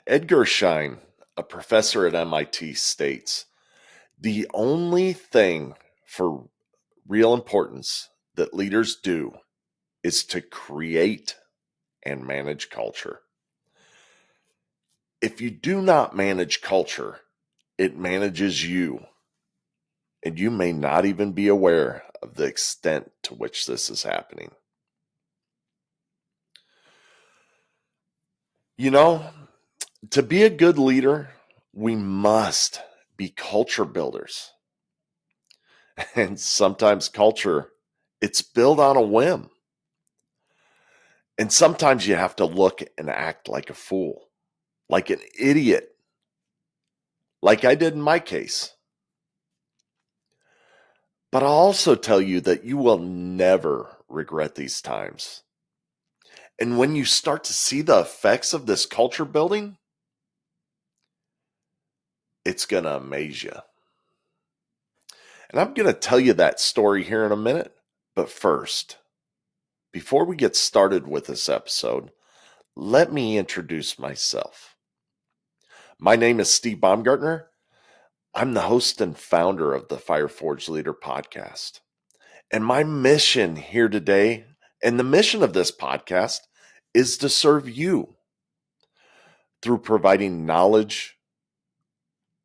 Edgar Schein, a professor at MIT, states the only thing for real importance that leaders do is to create and manage culture. If you do not manage culture, it manages you, and you may not even be aware of the extent to which this is happening. To be a good leader, we must be culture builders. And sometimes culture, it's built on a whim. And sometimes you have to look and act like a fool, like an idiot, like I did in my case. But I'll also tell you that you will never regret these times. And when you start to see the effects of this culture building, it's going to amaze you. And I'm going to tell you that story here in a minute. But first, before we get started with this episode, let me introduce myself. My name is Steve Baumgartner. I'm the host and founder of the Fireforge Leader podcast. And my mission here today, and the mission of this podcast, is to serve you through providing knowledge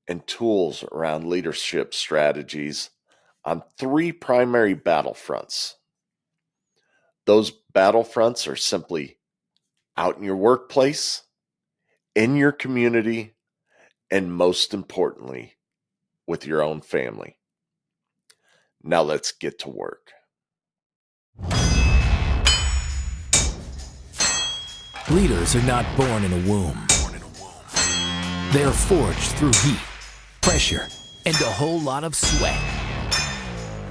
and tools around leadership strategies on three primary battlefronts. Those battlefronts are simply out in your workplace, in your community, and most importantly, with your own family. Now let's get to work. Leaders are not born in a womb. They are forged through heat, pressure, and a whole lot of sweat.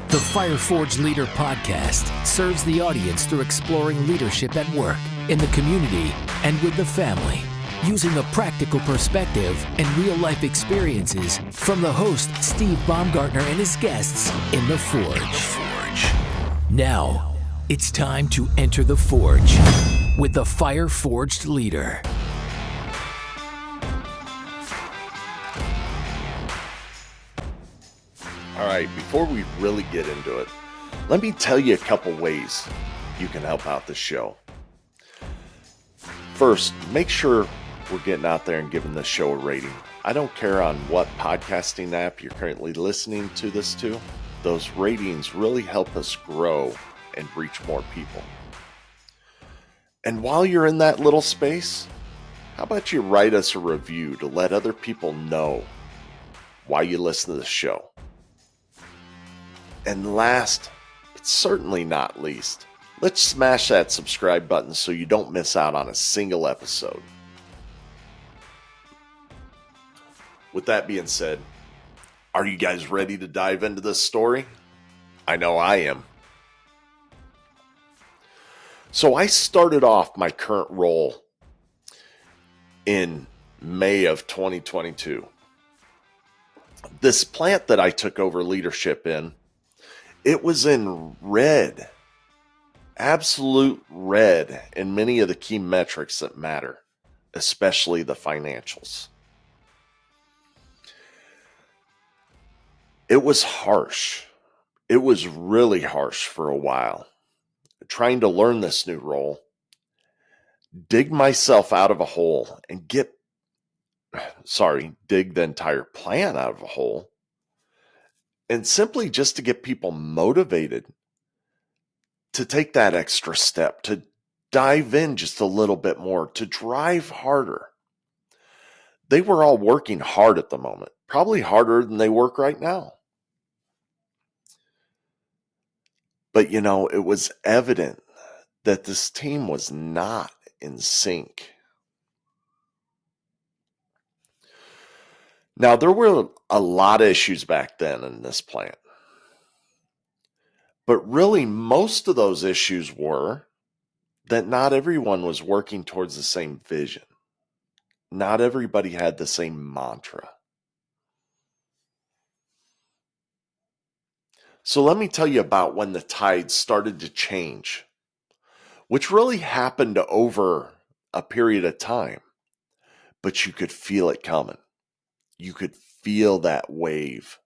The Fireforge Leader podcast serves the audience through exploring leadership at work, in the community, and with the family, using a practical perspective and real-life experiences from the host, Steve Baumgartner, and his guests in The Forge. Now, it's time to enter the Forge with the Fireforged Leader. All right, before we really get into it, let me tell you a couple ways you can help out the show. First, make sure we're getting out there and giving the show a rating. I don't care on what podcasting app you're currently listening to this to. Those ratings really help us grow and reach more people. And while you're in that little space, how about you write us a review to let other people know why you listen to the show. And last, but certainly not least, let's smash that subscribe button so you don't miss out on a single episode. With that being said, are you guys ready to dive into this story? I know I am. So I started off my current role in May of 2022. This plant that I took over leadership in, it was in red, absolute red in many of the key metrics that matter, especially the financials. It was harsh. It was really harsh for a while. Trying to learn this new role, dig myself out of a hole and dig the entire plant out of a hole, and simply just to get people motivated to take that extra step, to dive in just a little bit more, to drive harder. They were all working hard at the moment, probably harder than they work right now. But it was evident that this team was not in sync. Now, there were a lot of issues back then in this plant. But really, most of those issues were that not everyone was working towards the same vision. Not everybody had the same mantra. So let me tell you about when the tide started to change, which really happened over a period of time. but you could feel it coming. You could feel that wave.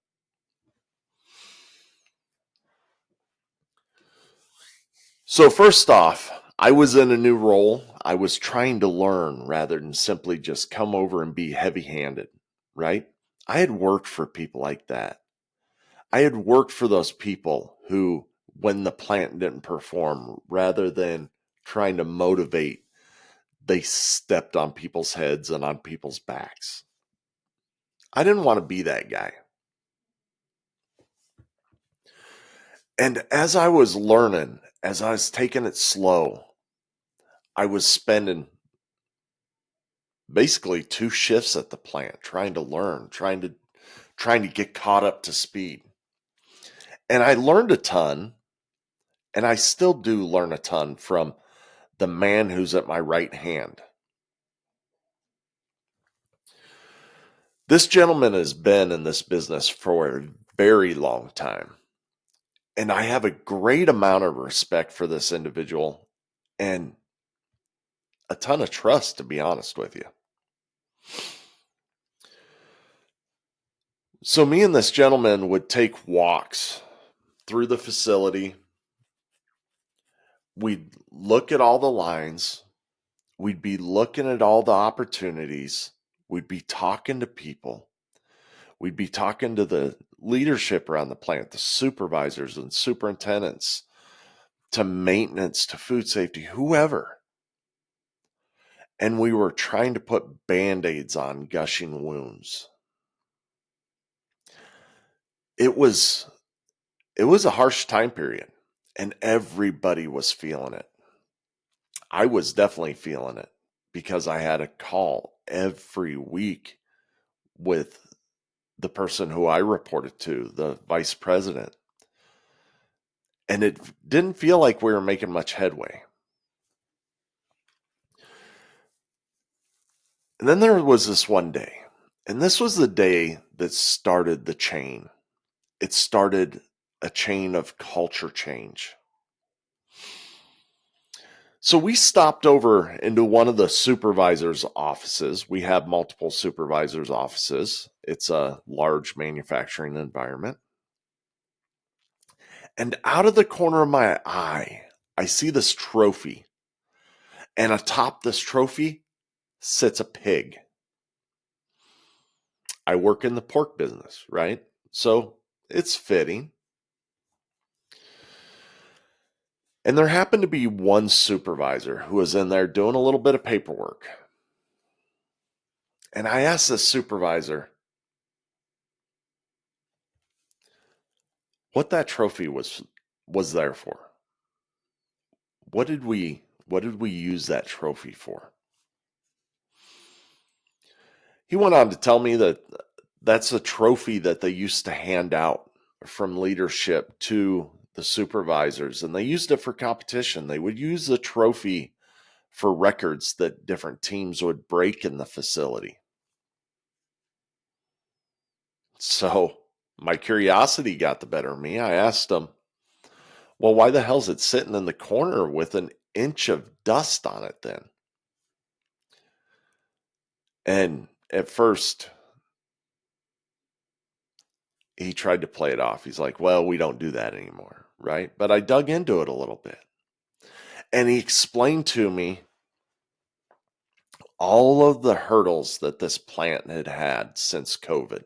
So first off, I was in a new role. I was trying to learn rather than simply just come over and be heavy-handed, right? I had worked for people like that. I had worked for those people who, when the plant didn't perform, rather than trying to motivate, they stepped on people's heads and on people's backs. I didn't want to be that guy. And as I was learning, as I was taking it slow, I was spending basically 2 shifts at the plant trying to learn, trying to get caught up to speed. And I learned a ton, and I still do learn a ton from the man who's at my right hand. This gentleman has been in this business for a very long time. And I have a great amount of respect for this individual and a ton of trust, to be honest with you. So me and this gentleman would take walks through the facility. We'd look at all the lines. We'd be looking at all the opportunities. We'd be talking to people. We'd be talking to the leadership around the plant, the supervisors and superintendents, to maintenance, to food safety, whoever. And we were trying to put Band-Aids on gushing wounds. It was a harsh time period, and everybody was feeling it. I was definitely feeling it because I had a call every week with the person who I reported to, the vice president. And it didn't feel like we were making much headway. And then there was this one day, and this was the day that started the chain. It started a chain of culture change. So we stopped over into one of the supervisor's offices. We have multiple supervisors' offices. It's a large manufacturing environment. And out of the corner of my eye, I see this trophy. And atop this trophy sits a pig. I work in the pork business, right? So it's fitting. And there happened to be one supervisor who was in there doing a little bit of paperwork. And I asked this supervisor what that trophy was there for. What did we use that trophy for? He went on to tell me that that's a trophy that they used to hand out from leadership to the supervisors, and they used it for competition. They would use the trophy for records that different teams would break in the facility. So my curiosity got the better of me. I asked him, well, why the hell's it sitting in the corner with an inch of dust on it then? And at first, he tried to play it off. He's like, well, we don't do that anymore, right? But I dug into it a little bit. And he explained to me all of the hurdles that this plant had had since COVID.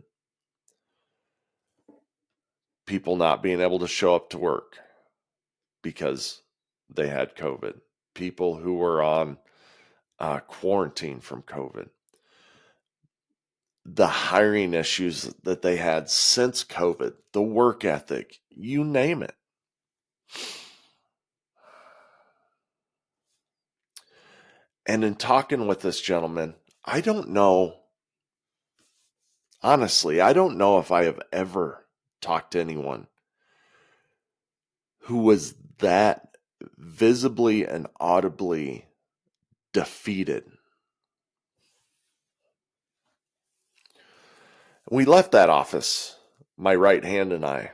People not being able to show up to work because they had COVID. People who were on quarantine from COVID. The hiring issues that they had since COVID, the work ethic, you name it. And in talking with this gentleman, I don't know, honestly, I don't know if I have ever talked to anyone who was that visibly and audibly defeated. We left that office, my right hand and I.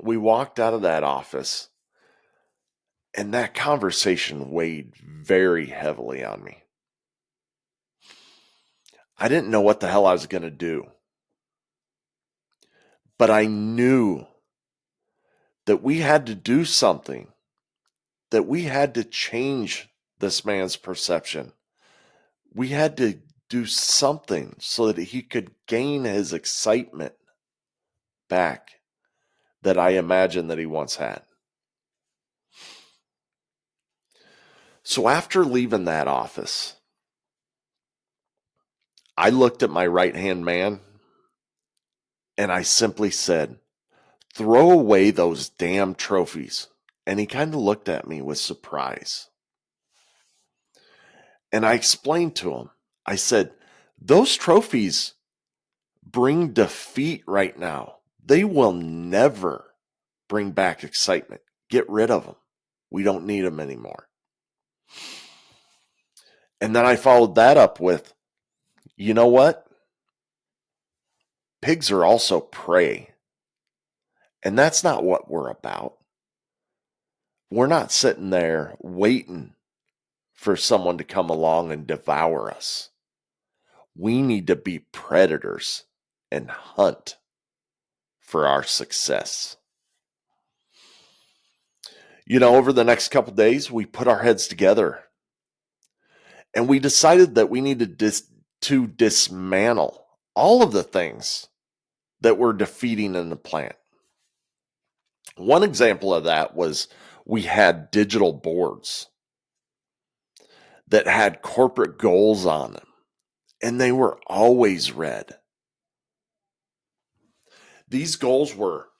We walked out of that office, and that conversation weighed very heavily on me. I didn't know what the hell I was going to do. But I knew that we had to do something, that we had to change this man's perception. We had to do something so that he could gain his excitement back that I imagined that he once had. So after leaving that office, I looked at my right-hand man and I simply said, "Throw away those damn trophies." And he kind of looked at me with surprise. And I explained to him, I said, "Those trophies bring defeat right now. They will never bring back excitement. Get rid of them. We don't need them anymore." And then I followed that up with, "You know what? Pigs are also prey. And that's not what we're about. We're not sitting there waiting for someone to come along and devour us. We need to be predators and hunt for our success." Over the next couple days, we put our heads together and we decided that we needed to dismantle all of the things that were defeating in the plant. One example of that was we had digital boards that had corporate goals on them, and they were always red. These goals were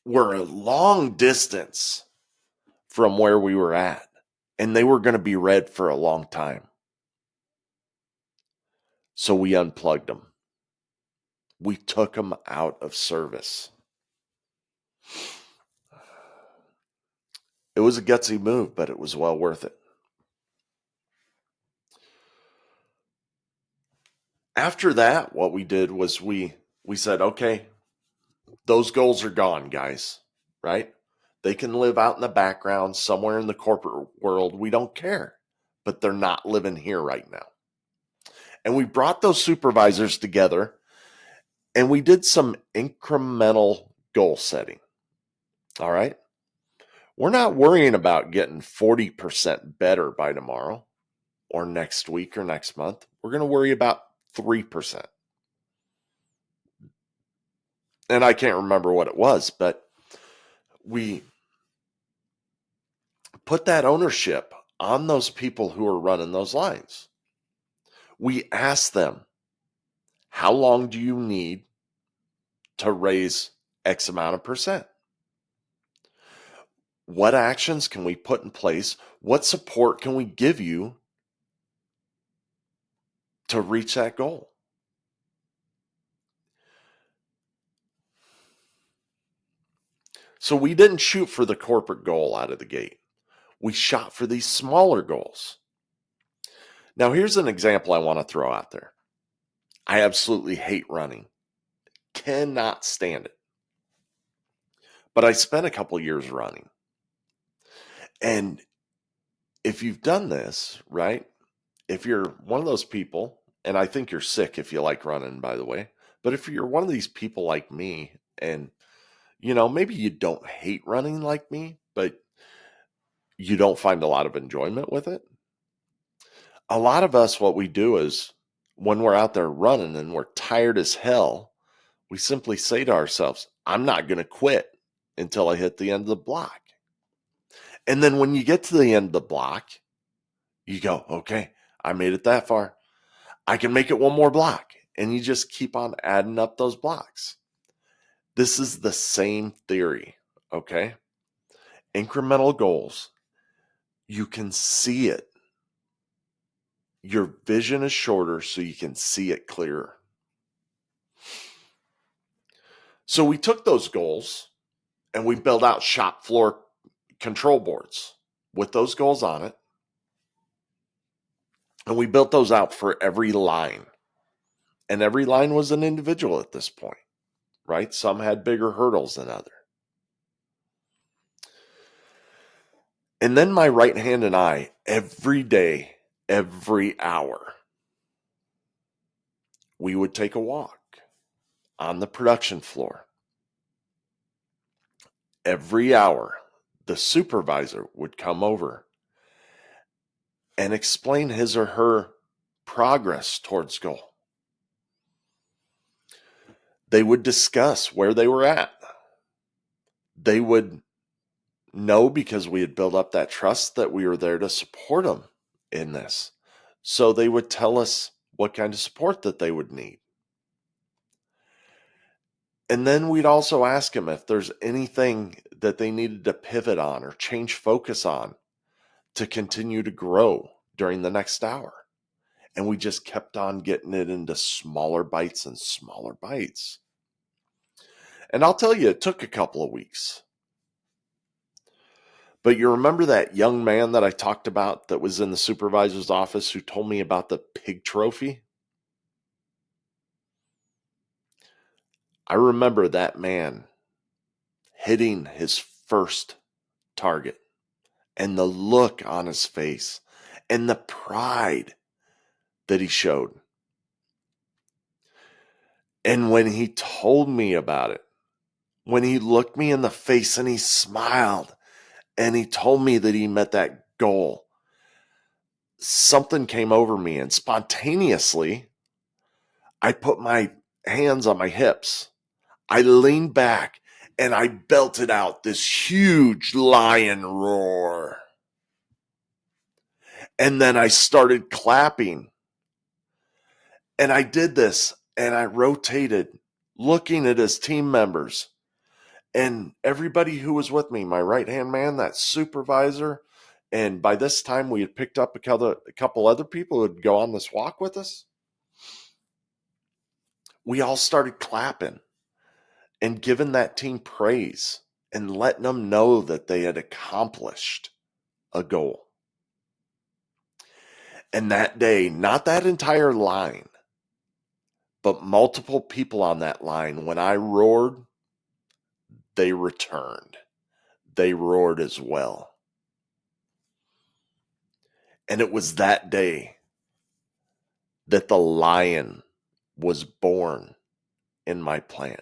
a long distance from where we were at, and they were going to be red for a long time. So we unplugged them. We took them out of service. It was a gutsy move, but it was well worth it. After that, what we did was we said, okay, those goals are gone, guys, right? They can live out in the background somewhere in the corporate world. We don't care, but they're not living here right now. And we brought those supervisors together and we did some incremental goal setting. All right. We're not worrying about getting 40% better by tomorrow or next week or next month. We're going to worry about 3%. And I can't remember what it was, but we put that ownership on those people who are running those lines. We asked them, how long do you need to raise X amount of percent? What actions can we put in place? What support can we give you to reach that goal? So we didn't shoot for the corporate goal out of the gate. We shot for these smaller goals. Now, here's an example I want to throw out there. I absolutely hate running. Cannot stand it. But I spent a couple years running. And if you've done this, right? If you're one of those people, and I think you're sick if you like running, by the way, but if you're one of these people like me, and maybe you don't hate running like me, but you don't find a lot of enjoyment with it. A lot of us, what we do is when we're out there running and we're tired as hell, we simply say to ourselves, I'm not going to quit until I hit the end of the block. And then when you get to the end of the block, you go, okay, I made it that far. I can make it one more block. And you just keep on adding up those blocks. This is the same theory, okay? Incremental goals. You can see it. Your vision is shorter so you can see it clearer. So we took those goals and we built out shop floor control boards with those goals on it. And we built those out for every line. And every line was an individual at this point, right? Some had bigger hurdles than others. And then my right hand and I, every day, every hour, we would take a walk on the production floor. Every hour, the supervisor would come over and explain his or her progress towards goal. They would discuss where they were at. They would know, because we had built up that trust, that we were there to support them in this. So they would tell us what kind of support that they would need. And then we'd also ask them if there's anything that they needed to pivot on or change focus on to continue to grow during the next hour. And we just kept on getting it into smaller bites and smaller bites. And I'll tell you, it took a couple of weeks. But you remember that young man that I talked about that was in the supervisor's office who told me about the pig trophy? I remember that man hitting his first target and the look on his face and the pride that he showed. And when he told me about it, when he looked me in the face and he smiled and he told me that he met that goal, something came over me, and spontaneously, I put my hands on my hips. I leaned back and I belted out this huge lion roar. And then I started clapping. And I did this and I rotated, looking at his team members and everybody who was with me, my right-hand man, that supervisor. And by this time, we had picked up a couple other people who would go on this walk with us. We all started clapping and giving that team praise and letting them know that they had accomplished a goal. And that day, not that entire line, but multiple people on that line, when I roared, they returned. They roared as well. And it was that day that the lion was born in my plant.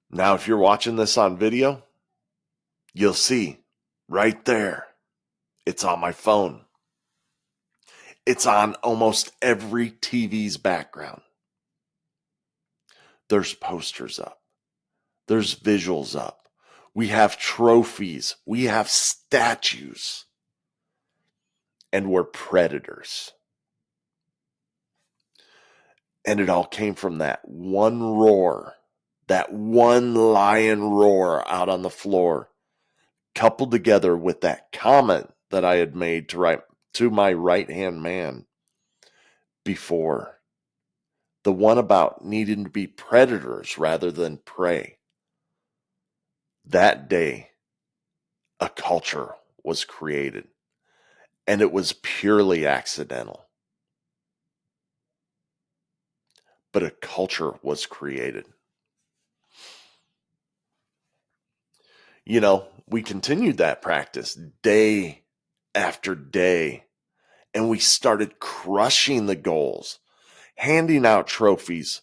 Now, if you're watching this on video, you'll see right there, it's on my phone. It's on almost every TV's background. There's posters up. There's visuals up. We have trophies. We have statues. And we're predators. And it all came from that one roar, that one lion roar out on the floor, coupled together with that comment that I had made to my right-hand man before. The one about needing to be predators rather than prey. That day, a culture was created, and it was purely accidental. But a culture was created. You know, we continued that practice day after day, and we started crushing the goals, handing out trophies.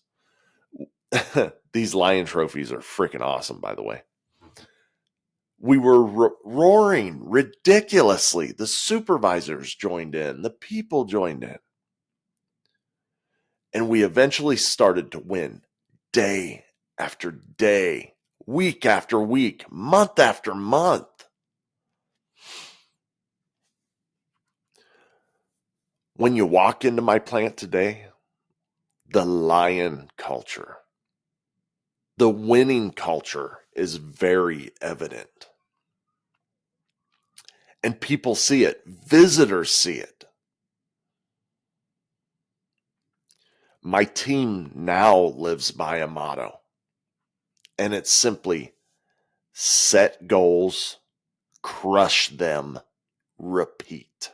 These lion trophies are freaking awesome, by the way. We were roaring ridiculously. The supervisors joined in. The people joined in. And we eventually started to win day after day, week after week, month after month. When you walk into my plant today, the lion culture, the winning culture is very evident. And people see it. Visitors see it. My team now lives by a motto, and it's simply set goals, crush them, repeat.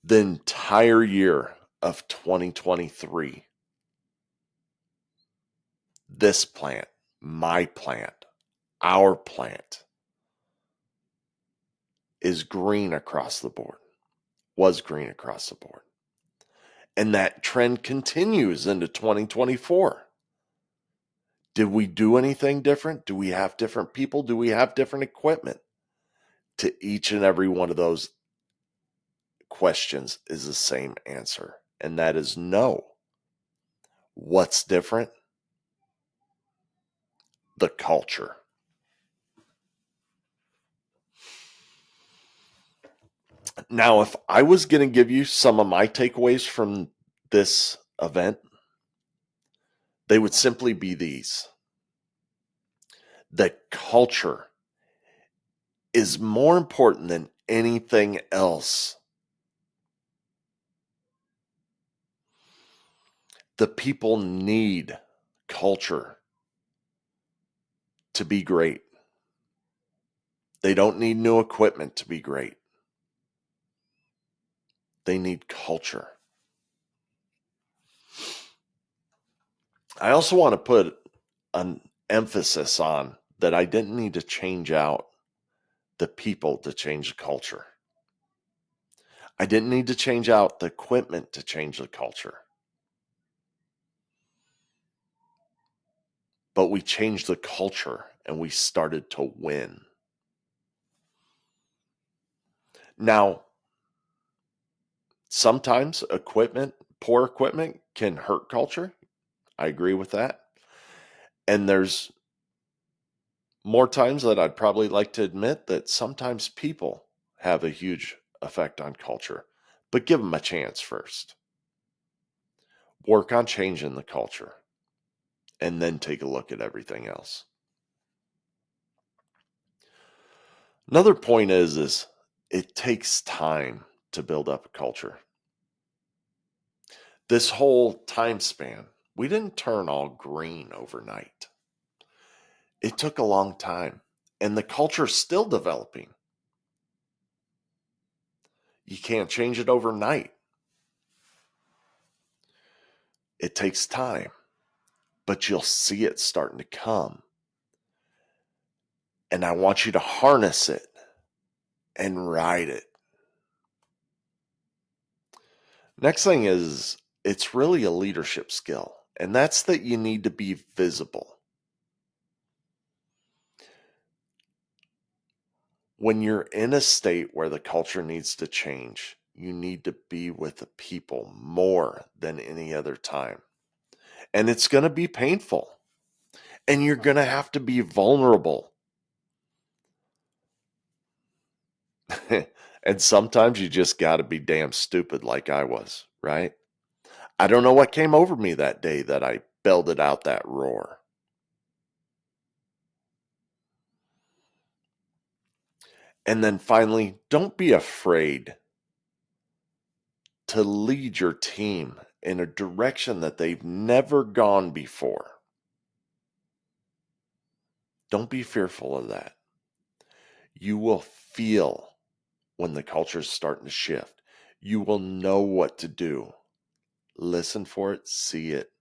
The entire year of 2023, this plant, my plant, our plant, is green across the board, was green across the board. And that trend continues into 2024. Did we do anything different? Do we have different people? Do we have different equipment? To each and every one of those questions is the same answer, and that is no. What's different? The culture. Now, if I was going to give you some of my takeaways from this event, they would simply be these. The culture is more important than anything else. The people need culture to be great. They don't need new equipment to be great. They need culture. I also want to put an emphasis on that I didn't need to change out the people to change the culture. I didn't need to change out the equipment to change the culture. But we changed the culture and we started to win. Now, sometimes poor equipment can hurt culture. I agree with that. And there's more times that I'd probably like to admit that sometimes people have a huge effect on culture, but give them a chance first. Work on changing the culture and then take a look at everything else. Another point is it takes time to build up a culture. This whole time span, we didn't turn all green overnight. It took a long time, and the culture is still developing. You can't change it overnight. It takes time, but you'll see it starting to come. And I want you to harness it and ride it. Next thing is, it's really a leadership skill, and that's that you need to be visible. When you're in a state where the culture needs to change, you need to be with the people more than any other time. And it's going to be painful. And you're going to have to be vulnerable. And sometimes you just got to be damn stupid like I was, right? I don't know what came over me that day that I belted out that roar. And then finally, don't be afraid to lead your team in a direction that they've never gone before. Don't be fearful of that. You will feel when the culture is starting to shift. You will know what to do. Listen for it, see it,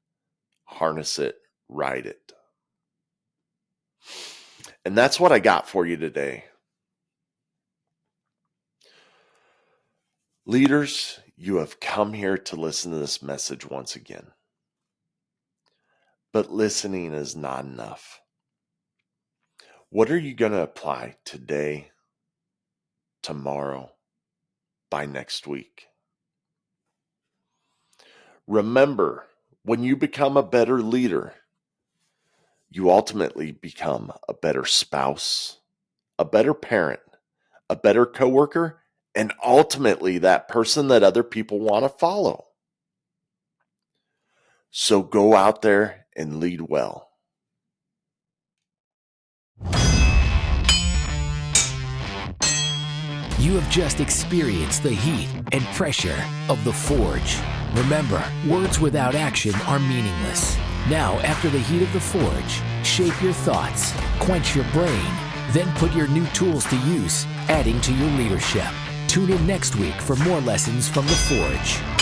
harness it, ride it. And that's what I got for you today. Leaders, you have come here to listen to this message once again. But listening is not enough. What are you going to apply today, tomorrow, by next week? Remember, when you become a better leader, you ultimately become a better spouse, a better parent, a better coworker, and ultimately that person that other people want to follow. So go out there and lead well. You have just experienced the heat and pressure of the forge. Remember, words without action are meaningless. Now, after the heat of the forge, shape your thoughts, quench your brain, then put your new tools to use, adding to your leadership. Tune in next week for more lessons from the forge.